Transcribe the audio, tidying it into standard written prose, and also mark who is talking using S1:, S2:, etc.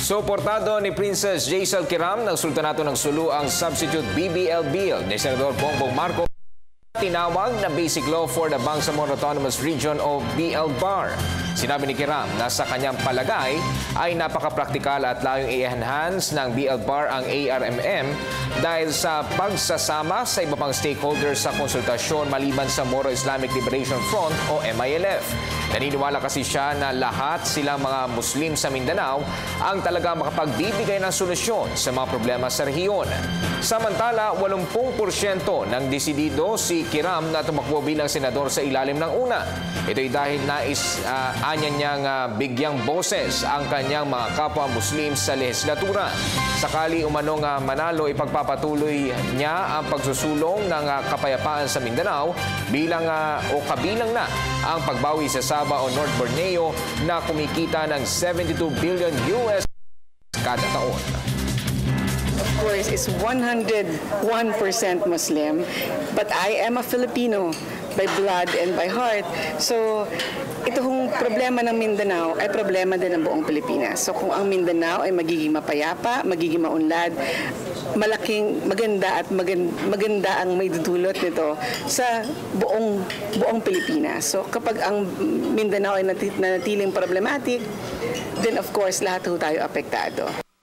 S1: Suportado ni Princess Jaisal Kiram ng Sultanato ng Sulu ang substitute BBL Bill ni Senador Bongbong Marcos. Tinawag na Basic Law for the Bangsamoro Autonomous Region o BL-BAR. Sinabi ni Kiram na sa kanyang palagay ay napaka-praktikal at layong i-enhance ng BL-BAR ang ARMM dahil sa pagsasama sa iba pang stakeholders sa konsultasyon maliban sa Moro Islamic Liberation Front o MILF. Naniniwala kasi siya na lahat silang mga Muslim sa Mindanao ang talaga makapagbibigay ng solusyon sa mga problema sa rehiyon. Samantala, 80% ng desidido si Kiram na tumakbo bilang senador sa ilalim ng una. Ito'y dahil anya niyang bigyang boses ang kanyang mga kapwa Muslim sa lehislatura. Sakali umanong manalo, ipagpapatuloy niya ang pagsusulong ng kapayapaan sa Mindanao kabilang na ang pagbawi sa Sabah o North Borneo na kumikita ng 72 billion US kada taon.
S2: Of course, is 101% Muslim, but I am a Filipino by blood and by heart. So, itong problema ng Mindanao ay problema din ng buong Pilipinas. So, kung ang Mindanao ay magiging mapayapa, magiging maunlad, malaking maganda at maganda ang may dudulot nito sa buong Pilipinas. So, kapag ang Mindanao ay nanatiling problematic, then of course lahat ho tayo apektado.